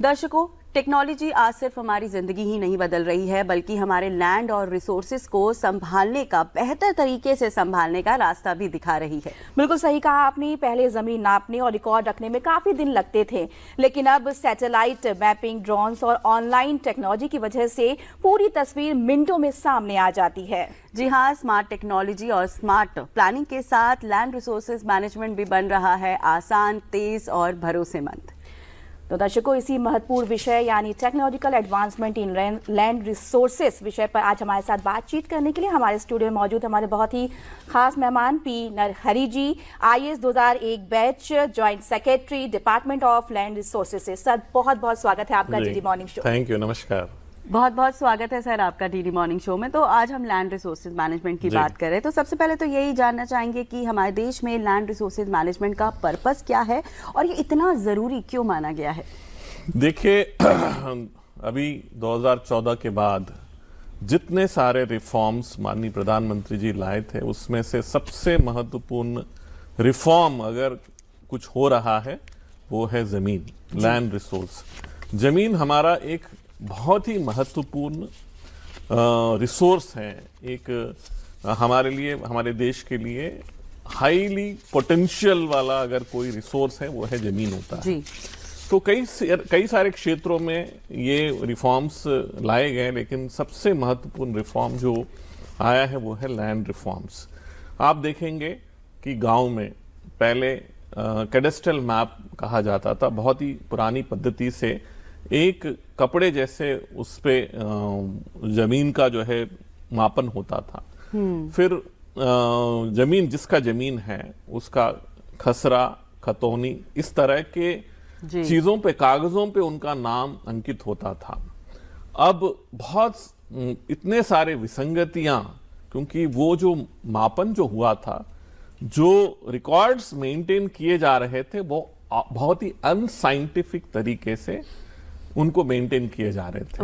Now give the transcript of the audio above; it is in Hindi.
दर्शकों, टेक्नोलॉजी आज सिर्फ हमारी जिंदगी ही नहीं बदल रही है, बल्कि हमारे लैंड और रिसोर्सेज को संभालने का, बेहतर तरीके से संभालने का रास्ता भी दिखा रही है। बिल्कुल सही कहा आपने। पहले जमीन नापने और रिकॉर्ड रखने में काफी दिन लगते थे, लेकिन अब सैटेलाइट मैपिंग, ड्रोन्स और ऑनलाइन टेक्नोलॉजी की वजह से पूरी तस्वीर मिनटों में सामने आ जाती है। जी हाँ, स्मार्ट टेक्नोलॉजी और स्मार्ट प्लानिंग के साथ लैंड रिसोर्सेज मैनेजमेंट भी बन रहा है आसान, तेज और भरोसेमंद। तो दर्शकों, इसी महत्वपूर्ण विषय यानी technological advancement in land resources विषय पर आज हमारे साथ बातचीत करने के लिए हमारे स्टूडियो में मौजूद हमारे बहुत ही खास मेहमान पी नरहरि जी, IAS 2001 बैच, joint secretary, department of land resources से। सर, बहुत बहुत स्वागत है आपका DD morning show. Thank you, नमस्कार। बहुत बहुत स्वागत है सर आपका डीडी मॉर्निंग शो में। तो आज हम लैंड रिसोर्सेज मैनेजमेंट की बात करें तो सबसे पहले तो यही जानना चाहेंगे कि हमारे देश में लैंड रिसोर्सेज मैनेजमेंट का पर्पस क्या है और ये इतना जरूरी क्यों माना गया है? देखिए, अभी 2014 के बाद जितने सारे रिफॉर्म्स माननीय प्रधानमंत्री जी लाए थे, उसमें से सबसे महत्वपूर्ण रिफॉर्म अगर कुछ हो रहा है वो है जमीन, लैंड रिसोर्स। जमीन हमारा एक बहुत ही महत्वपूर्ण रिसोर्स है, एक हमारे लिए, हमारे देश के लिए हाईली पोटेंशियल वाला अगर कोई रिसोर्स है वो है जमीन होता है जी। तो कई सारे क्षेत्रों में ये रिफॉर्म्स लाए गए, लेकिन सबसे महत्वपूर्ण रिफॉर्म जो आया है वो है लैंड रिफॉर्म्स। आप देखेंगे कि गांव में पहले कैडेस्ट्रल मैप कहा जाता था, बहुत ही पुरानी पद्धति से एक कपड़े जैसे उस पे जमीन का जो है मापन होता था। फिर जमीन, जिसका जमीन है उसका खसरा, खतौनी, इस तरह के चीजों पे, कागजों पे उनका नाम अंकित होता था। अब बहुत इतने सारे विसंगतियां, क्योंकि वो जो मापन जो हुआ था, जो रिकॉर्ड्स मेंटेन किए जा रहे थे, वो बहुत ही अनसाइंटिफिक तरीके से उनको मेंटेन किए जा रहे थे।